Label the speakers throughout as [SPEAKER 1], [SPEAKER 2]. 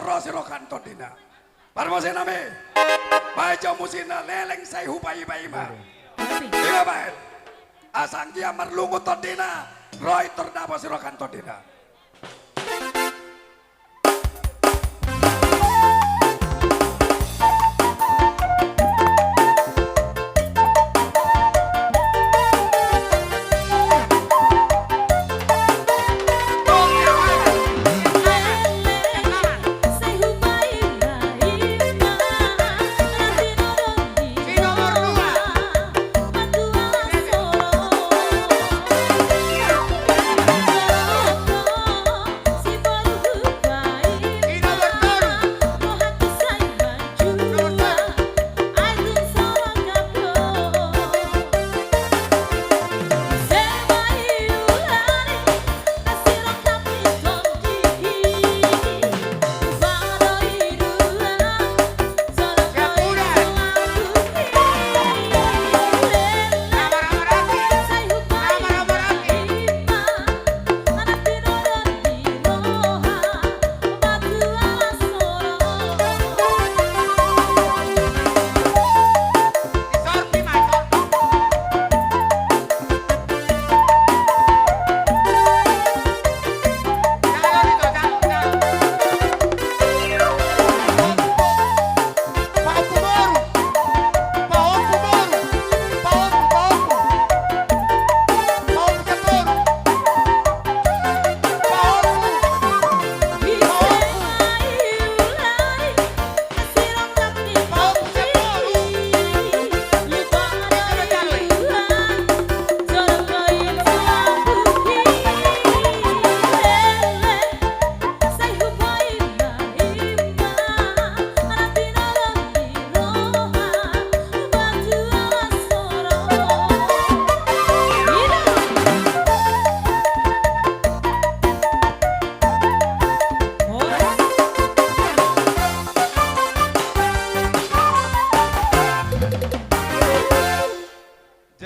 [SPEAKER 1] soro siro kanto dina. Parmose name. Bajo musina leleng say hupai baima. Iya bae. Asang dia merlungut to dina. Roy terdapa siro kanto dina.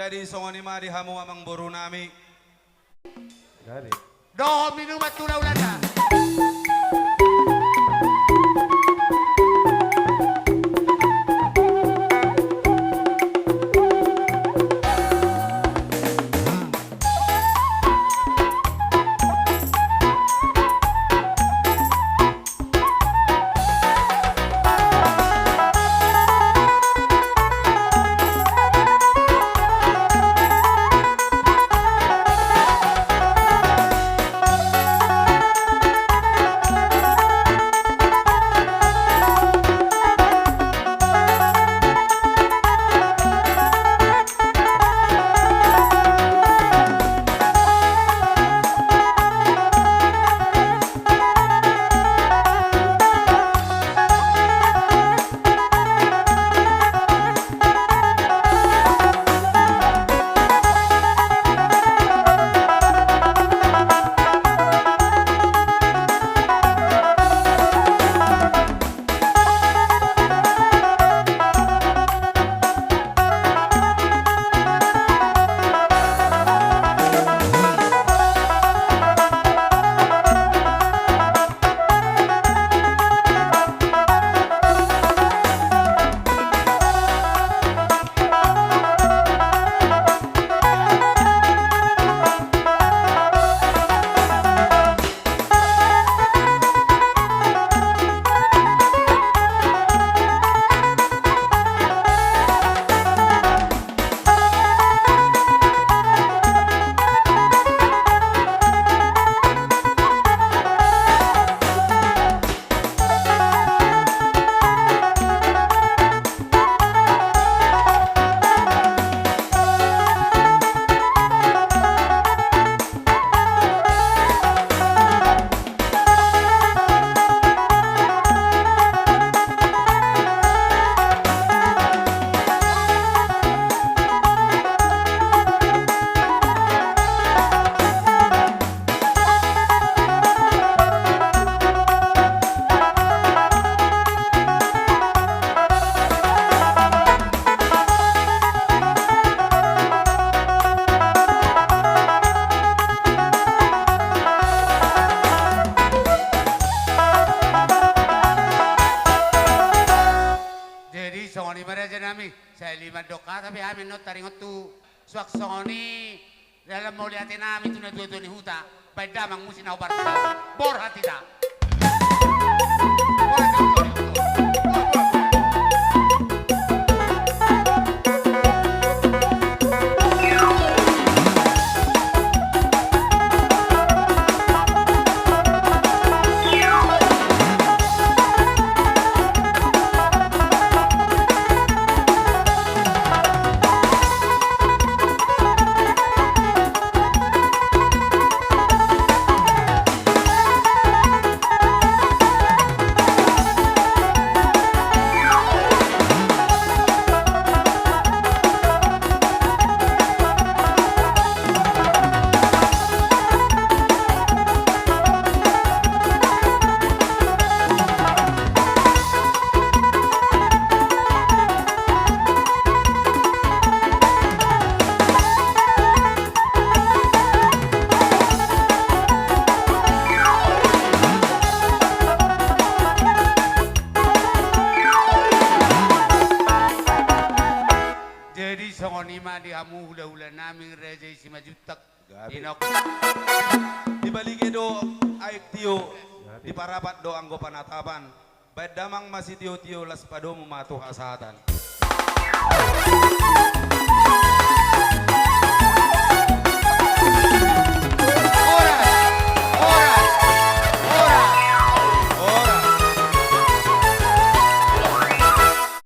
[SPEAKER 2] Jadi songoni mari hamu amang boru nami.
[SPEAKER 3] Dari.
[SPEAKER 4] Doh minum batu ulada. songoni maraja nami. Saya 5 doka tapi amin not taringot tu. Suak songoni dalam mau lihatin nami tu na dua-dua ni huta. Baik damang musi na ubar. Bor hati dah. Jadi songoni ma di hamu hula-hula naming reja isi majutak.
[SPEAKER 2] Gabi.
[SPEAKER 4] Inok.
[SPEAKER 2] Di balik do aik tio, di parapat do anggo panatapan. Baik damang masih tio-tio las pado mematuh asahatan.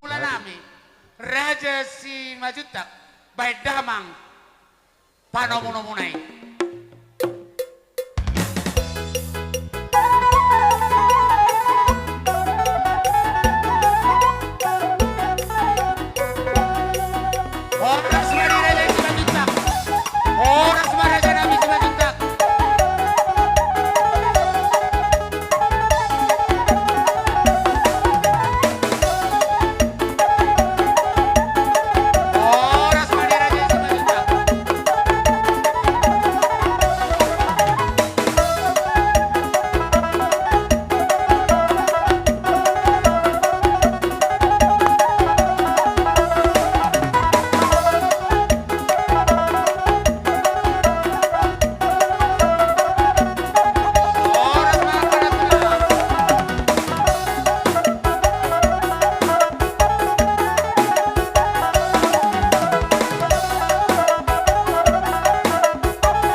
[SPEAKER 4] Hula nami reja si majutak. Baik damang panomuno-munai. Oras mari reja si majutak. Oras mari reja nami si majutak. Oras mari reja si majutak. Oras mga kanatula.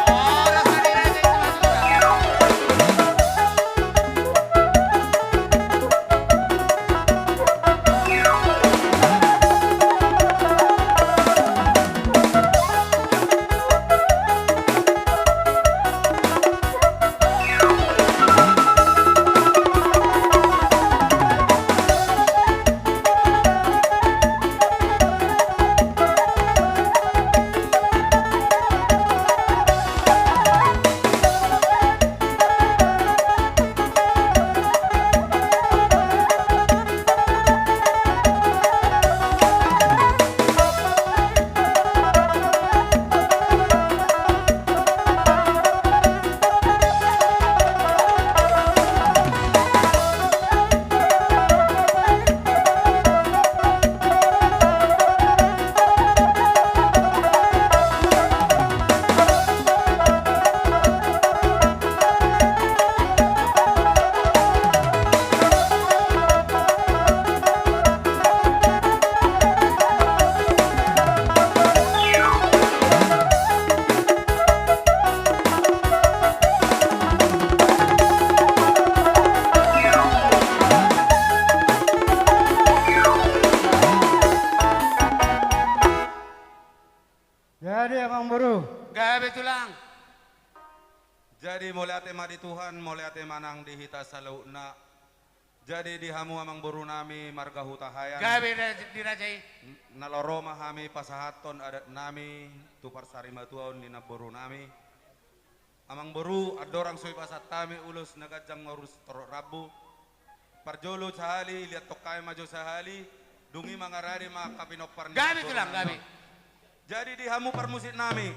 [SPEAKER 4] Oras mari reja si majutak.
[SPEAKER 3] Jadi Abang Buru.
[SPEAKER 4] Gabi tulang.
[SPEAKER 2] Jadi mulai ate madi Tuhan, mulai ate manang dihita sa launa. Jadi di hamu amang buru nami marga hutahayan.
[SPEAKER 4] Gabi dirajai.
[SPEAKER 2] Naloroma hami pasahaton adat nami tupar sarimatuan di naburu nami. Amang buru adorang soy pasat tami ulus nagajang ngurus torok rabu. Parjolo sahali lihat tokai maju sahali dungi mangarari makapinopar.
[SPEAKER 4] Gabi tulang gabi.
[SPEAKER 2] Jadi di hamu permusit nami.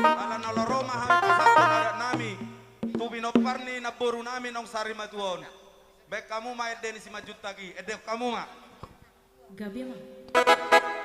[SPEAKER 2] Ala naloroma hami pasahaton adat nami. Tubinopar ni naburu nami nong sarimatuan. Baik kamu main deni si majut lagi, edep kamu mak.
[SPEAKER 5] Gabi mah.